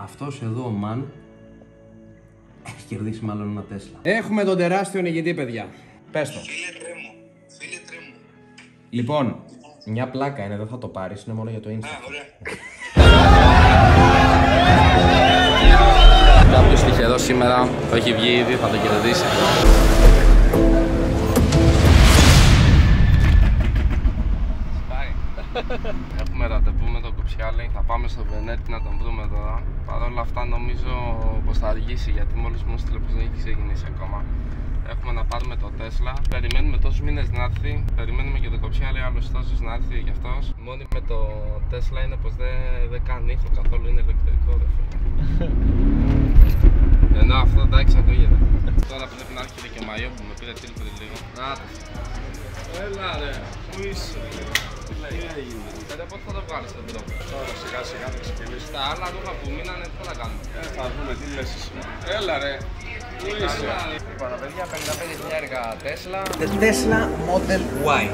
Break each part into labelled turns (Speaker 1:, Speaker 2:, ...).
Speaker 1: Αυτός εδώ ο Μαν έχει κερδίσει μάλλον ένα Τέσλα.
Speaker 2: Έχουμε τον τεράστιο νικητή, παιδιά. Πες το.
Speaker 3: Φίλε τρέμω.
Speaker 2: Λοιπόν, μια πλάκα είναι, δεν θα το πάρεις, είναι μόνο για το Insta.
Speaker 3: Ωραία.
Speaker 4: Κάποιος τυχερός σήμερα το έχει βγει ήδη, θα το κερδίσει. Έχουμε ραντεβού με τον Κοψιάλη, θα πάμε στο Βενέτη να τον βρούμε τώρα. Παρ' όλα αυτά νομίζω πως θα αργήσει, γιατί μόλις μου έστειλε πως δεν έχει ξεκινήσει ακόμα. Έχουμε να πάρουμε το Τέσλα. Περιμένουμε τόσους μήνες να έρθει. Περιμένουμε και τον Κοψιάλη άλλους τόσους να έρθει γι' αυτός. Μόνοι με το Τέσλα είναι πως δεν κάνει ήχο καθόλου, είναι ηλεκτρικό ρε φίλε. Ενώ αυτό εντάξει ακούγεται. Τώρα πρέπει να έρχεται και μαγιό που με πήρε τίλ πριν λίγο. Έλα ρε, πού είσαι? Τι έγινε? Πώς θα το βγάλεις τον τρόπο?
Speaker 3: Τώρα σιγά σιγά θα ξεκινήσει.
Speaker 4: Τα άλλα ρούχα που μείνανε τι θα κάνουμε?
Speaker 3: Θα δούμε τι λες εσύ. Έλα ρε, πού είσαι?
Speaker 4: Λοιπόν παιδιά, 55.000 Τέσλα.
Speaker 1: The Tesla Model Y.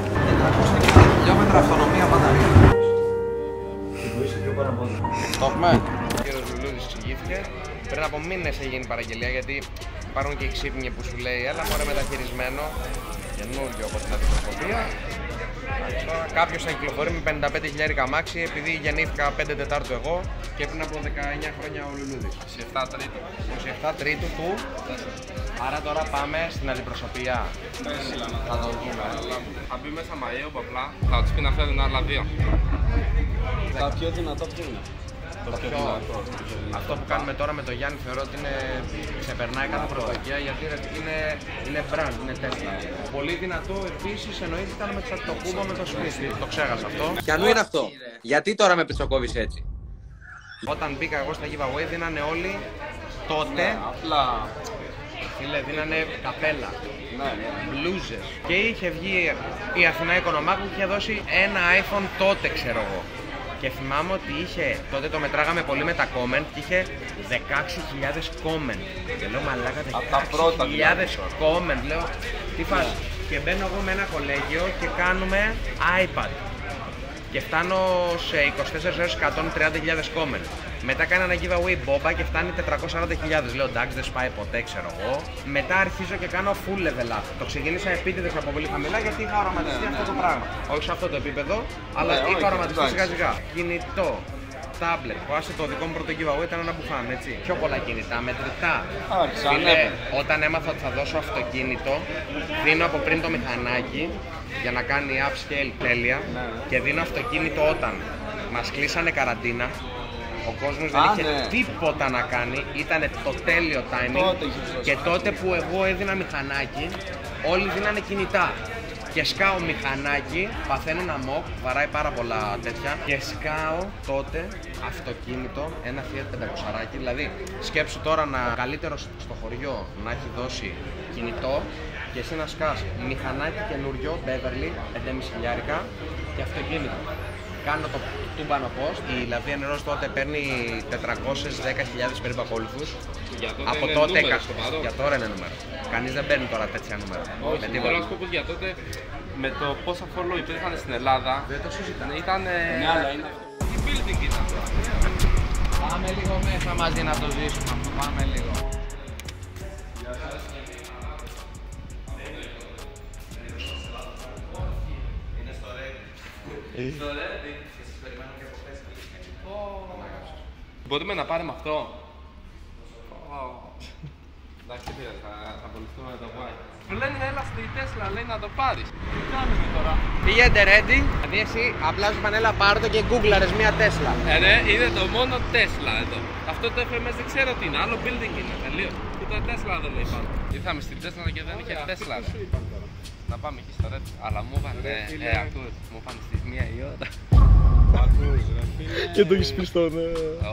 Speaker 1: 460 χιλιόμετρα αυτονομία μπαταρία.
Speaker 4: Το έχουμε. Ο κύριος Λουλούδης εξηγήθηκε. Πριν από μήνες έγινε η παραγγελία, γιατί υπάρχουν και οι ξύπνοι που σου λέει έλα μωρέ μεταχειρισμένο. Καινούργιο από την αντιπροσωπεία. Κάποιος θα κυκλοφορεί με 55.000 αμάξι, επειδή γεννήθηκα 5 Τετάρτου εγώ και πριν από 19 χρόνια ο Λουλούδης. 27 Τρίτου. 27 Τρίτου του. Άρα τώρα πάμε στην αντιπροσωπεία. Θα το δούμε. Θα μπει μέσα μαγείο απλά. Θα τους πει να φέρουν άλλα δύο.
Speaker 3: Τα πιο δυνατό ποιο είναι?
Speaker 4: Αυτό που κάνουμε τώρα με τον Γιάννη θεωρώ ότι ξεπερνάει κάθε προσδοκία, γιατί είναι brand, είναι Tesla. Πολύ δυνατό επίσης εννοείται ήταν με το κούμπο με το σπίτι. Το ξέχασα αυτό.
Speaker 1: Ποιανού είναι αυτό? Γιατί τώρα με πιτσοκόβεις έτσι?
Speaker 4: Όταν μπήκα εγώ στα giveaway δίνανε όλοι τότε.
Speaker 3: Απλά.
Speaker 4: Φίλε, δίνανε καπέλα, μπλούζες. Και είχε βγει η Αθηνά Οικονομάκου και είχε δώσει ένα iPhone τότε, ξέρω εγώ. Και θυμάμαι ότι τότε το μετράγαμε πολύ με τα comment και είχε 16.000 comment. Και λέω μαλάκα 16.000 comment, λέω τι φάση. Και μπαίνω εγώ με ένα κολέγιο και κάνουμε iPad. Και φτάνω σε 24 ώρες 130.000 comment. Μετά κάνω ένα giveaway bomba και φτάνει 440.000. Λέω εντάξει, δεν σπάει ποτέ, ξέρω εγώ. Μετά αρχίζω και κάνω full level up. Το ξεκίνησα επίτηδες από πολύ χαμηλά γιατί είχα οραματιστεί αυτό το πράγμα. Όχι σε αυτό το επίπεδο, αλλά είχα οραματιστεί σιγά σιγά. Κινητό, tablet. Άσε το δικό μου πρώτο giveaway ήταν ένα μπουφάν, έτσι. Πιο πολλά κινητά, μετρητά. Όταν έμαθα ότι θα δώσω αυτοκίνητο, δίνω από πριν το μηχανάκι για να κάνει upscale τέλεια και δίνω αυτοκίνητο όταν μας κλείσανε καραντίνα. Ο κόσμος δεν είχε τίποτα να κάνει, ήταν το τέλειο timing και τότε που εγώ έδινα μηχανάκι, όλοι δίνανε κινητά. Και σκάω μηχανάκι, παθαίνουν αμόκ, βαράει πάρα πολλά τέτοια και σκάω τότε αυτοκίνητο, ένα Fiat 500, δηλαδή σκέψου τώρα να καλύτερος στο χωριό να έχει δώσει κινητό και εσύ να σκάς μηχανάκι καινούριο, Beverly, 5.500 και αυτοκίνητο. Κάνω το τούμπανο post, η Λαβία Νερός τότε παίρνει 410.000 περίπου ακόλουθους. Από τότε, για τώρα είναι νούμερο. Κανείς δεν παίρνει τώρα τέτοια νούμερα. Όχι, θέλω να σου πω για τότε με το πόσα follow υπήρχαν στην Ελλάδα.
Speaker 1: Δεν το συζητάμε.
Speaker 4: Ήταν. Τι building ήταν.
Speaker 1: Πάμε λίγο μέσα μαζί να το ζήσουμε αυτό, πάμε λίγο.
Speaker 4: Μπορούμε να πάρουμε αυτό. Εντάξει, θα απολυθούμε με το Y. Μου λένε έλα στη Τέσλα, λέει να το πάρεις. Τι κάνουμε τώρα?
Speaker 1: Πήγαινε ready, δηλαδή εσύ απλά σου πανέλα πάρ' το και γκούγκλαρες μία Τέσλα.
Speaker 4: Ναι, είναι το μόνο Τέσλα εδώ. Αυτό το FMS δεν ξέρω τι είναι, άλλο building είναι, τελείω. Ούτε Τέσλα δεν λέει πάνω. Ήρθαμε στην Τέσλα και δεν είχε Τέσλα. Να πάμε εκεί στο Red, αλλά μου είπανε, ακούς, μου είπανε στις 1 η ώρα.
Speaker 3: Ακούς ρε φίλε.
Speaker 5: Και το έχεις πει στον...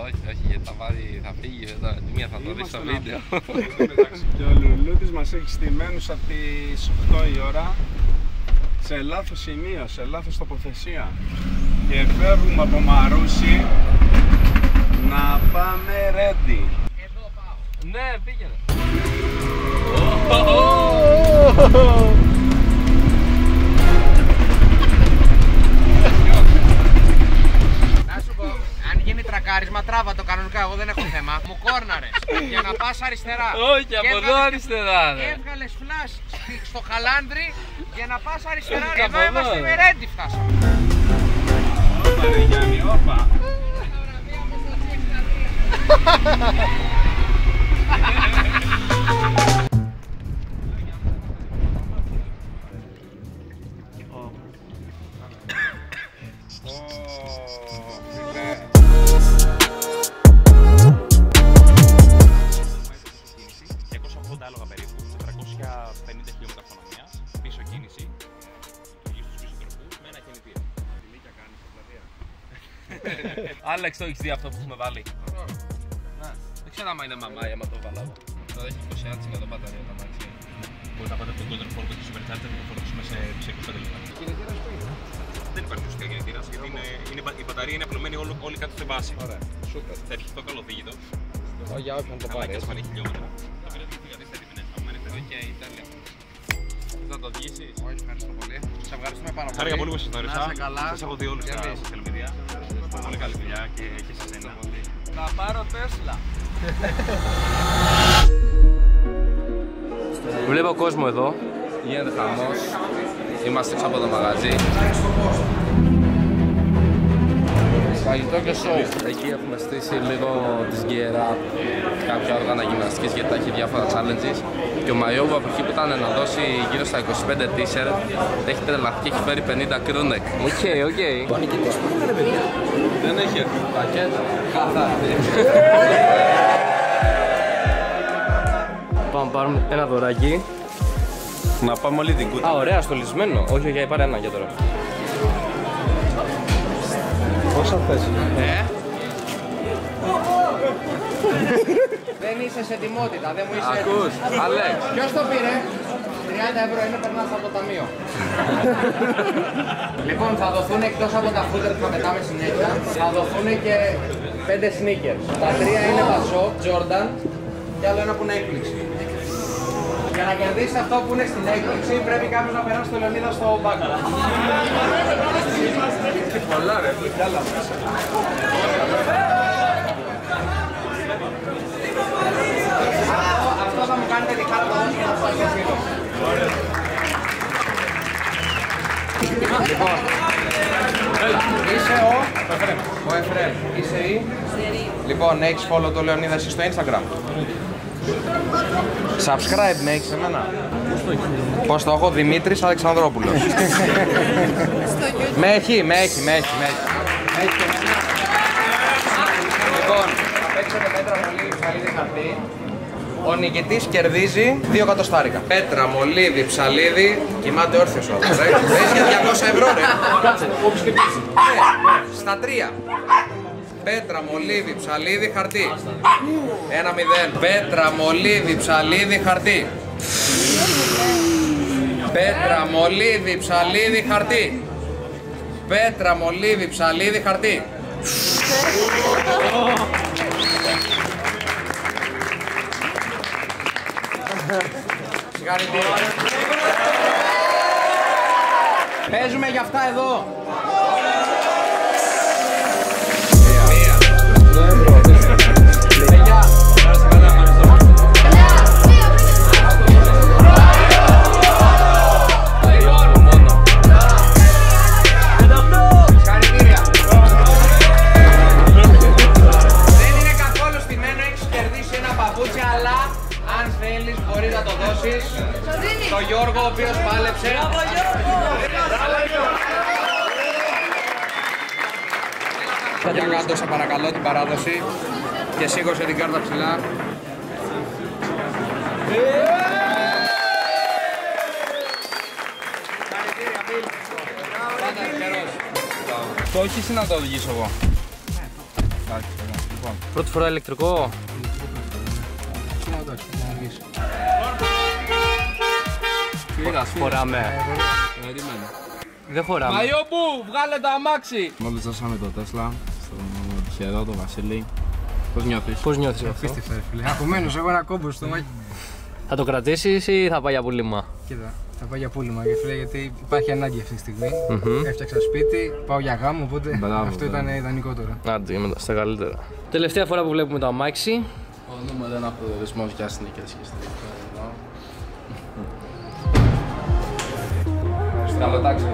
Speaker 4: Όχι, γιατί θα φύγει, μία θα το δει στο βίντεο.
Speaker 3: Και ο Λουλούδης μας έχει στημένους από τις 8 η ώρα σε λάθος σημείο, σε λάθος τοποθεσία. Και φεύγουμε από Μαρούσι να πάμε ready.
Speaker 4: Εδώ πάω. Ναι, πήγαινε. παρκάρισμα, τράβα το κανονικά, εγώ δεν έχω θέμα. Μου κόρναρες για να πας αριστερά.
Speaker 5: Όχι, από εδώ αριστερά.
Speaker 4: Έβγαλες φλας στο Χαλάνδρι για να πας αριστερά. Εδώ είμαστε με Ρέντι φτάσαμε.
Speaker 3: Όπα ρε Γιάννη, όπα.
Speaker 6: άλογα περίπου, 450 χιλιόμετρα αυτονομίας, πίσω κίνηση, στους πίσω τροχούς με ένα κινητήρα.
Speaker 1: Φιλίκια κάνεις στην πλατεία.
Speaker 6: Άλεξ, το έχεις δει αυτό που έχουμε βάλει? Δεν ξέρω άμα είναι μαμάι, άμα το βάλω. Τώρα έχει 21% μπαταρία τα μάξι. Μπορείτε να πάτε από τον κόντρ φόρτο και supercharger και το φορτώσουμε σε 25 λεπτά.
Speaker 1: Κινητήρας που είναι?
Speaker 6: Δεν υπάρχει ουσιαστικά κινητήρας, γιατί η μπαταρία είναι απλωμένη όλοι κάτω στη βάση.
Speaker 1: Ωραία, σούπερ.
Speaker 6: Θα έρχεται το καλοδίγητο.
Speaker 1: Για όποιον το πάρει.
Speaker 6: Θα πάρει χιλιόμετρα. Το πήρε τη φυγατή στα ρίπινες. Θα μένετε εδώ και η Ιταλία. Θα το βγήσεις?
Speaker 1: Όχι, ευχαριστώ πολύ. Σας ευχαριστούμε πάρα πολύ.
Speaker 6: Χάρηκα πολύ που σας
Speaker 1: Να
Speaker 6: γνώρισα.
Speaker 1: είστε καλά.
Speaker 6: Σας έχω δει όλους στα social media. Πολύ καλή δουλειά και σε εσένα.
Speaker 3: Θα πάρω Τέσλα.
Speaker 5: Βλέπω κόσμο εδώ, γίνεται χαμός, είμαστε έξω από το μαγαζί. Φαγητό και σοου. Εκεί έχουμε στήσει λίγο της Gear Up, κάποια όργανα γυμναστικής γιατί θα έχει διάφορα challenges. Και ο Μαϊόβου από εκεί που ήταν να δώσει γύρω στα 25 t-shirt έχει τρελαθεί και έχει φέρει 50 crewneck. Οκ.
Speaker 1: Ο νικητής που είναι, παιδιά?
Speaker 5: Δεν έχει έρθει. Πακέτα. Πάμε πάρουμε ένα δωράκι.
Speaker 6: Να πάμε όλη την κούτα.
Speaker 5: Α, ωραία, στολισμένο. Όχι, πάρε ένα για τώρα.
Speaker 3: Πόσα θες?
Speaker 4: Δεν είσαι σε τιμότητα, δεν μου είσαι.
Speaker 5: Ακούς, Αλέξ.
Speaker 4: Ποιος το πήρε? 30 ευρώ είναι, περνάς από το ταμείο. Λοιπόν, θα δοθούν εκτός από τα footer που θα πετάμε συνέχεια, θα δοθούν και 5 sneakers. Τα 3 είναι βασό, Jordan και άλλο ένα που είναι έκπληξη. Για να κερδίσει αυτό που είναι στην έκπληξη πρέπει κάποιος να περάσει το Λεωνίδα στο μπάγκο.
Speaker 3: Πολλά ρε, άλλα μέσα.
Speaker 4: Αυτό θα μου κάνετε τη χάρη να δώσω για να σας φίλο. Λοιπόν, είσαι ο Εφρέμ. Είσαι η? Λοιπόν, έχεις follow το Λεωνίδα εσύ στο Instagram? Subscribe με έχεις εμένα? Πώς το έχω? Δημήτρης Αλεξανδρόπουλος. Με έχει. Λοιπόν, θα παίξετε πέτρα, μολύβι, ψαλίδι, χαρτί. Ο νικητής κερδίζει 2 εκατοστάρικα. Πέτρα, μολύβι, ψαλίδι, κοιμάται όρθιος ο άλλος. Παίζει για 200 ευρώ ρε.
Speaker 5: Κάτσε, όπως και πίσω.
Speaker 4: Στα 3. Πέτρα, μολύβι, ψαλίδι, χαρτί. 1-0. Πέτρα, μολύβι, ψαλίδι, χαρτί. Πέτρα, μολύβι, ψαλίδι, χαρτί. Πέτρα, μολύβι, ψαλίδι, χαρτί. Συγχαρητήρια. Παίζουμε για αυτά εδώ. Το Γιώργο, ο οποίος πάλεψε. Για κάτω σε παρακαλώ την παράδοση και σήκωσε την κάρτα ψηλά.
Speaker 5: Το έχεις ή να το οδηγήσω εγώ? Πρώτη φορά ηλεκτρικό. Χωράμε. Δεν χωράμε.
Speaker 3: Μαϊόπου, βγάλε το αμάξι!
Speaker 5: Μόλις δώσαμε το Τέσλα στον τυχερό, τον Βασίλη. Πώς νιώθεις? Πώς νιώθεις αυτό?
Speaker 1: Απίστευτα ρε φίλε. Απομένως, έχω ένα κόμπο στο μάκι.
Speaker 5: Θα το κρατήσεις ή θα πάει για πουλήμα?
Speaker 1: Κοίτα,
Speaker 7: Θα πάω για πούλημα, γιατί υπάρχει ανάγκη αυτή τη στιγμή. Έφτιαξα σπίτι, πάω για γάμο, οπότε αυτό ήταν ιδανικό τώρα.
Speaker 5: Άντε, είμαστε στα καλύτερα.
Speaker 8: Τελευταία φορά που βλέπουμε το αμάξι.
Speaker 5: Ο νούμερο ένα προορισμός για συνοικές και στρίπτες. Καλό τάξη.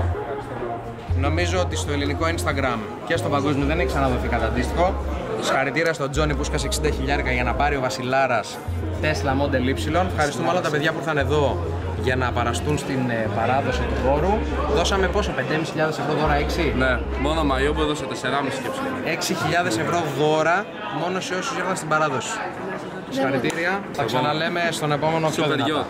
Speaker 4: Νομίζω ότι στο ελληνικό Instagram και στο παγκόσμιο δεν έχει ξαναδοθεί κάτι αντίστοιχο. Συγχαρητήρια στον Τζόνι που σκάσε 60.000 για να πάρει ο Βασιλάρας Tesla Model Y. Ευχαριστούμε όλα τα παιδιά που ήρθαν εδώ για να παραστούν στην παράδοση του χώρου. Δώσαμε πόσο, 5.500 ευρώ δώρα, 6?
Speaker 5: Ναι, μόνο Μαϊό που έδωσε 4,5
Speaker 4: 6.000 ευρώ δώρα μόνο σε όσους ήρθαν στην παράδοση. Συγχαρητήρια, θα ξαναλέμε στον επόμενο πιο δυνατά.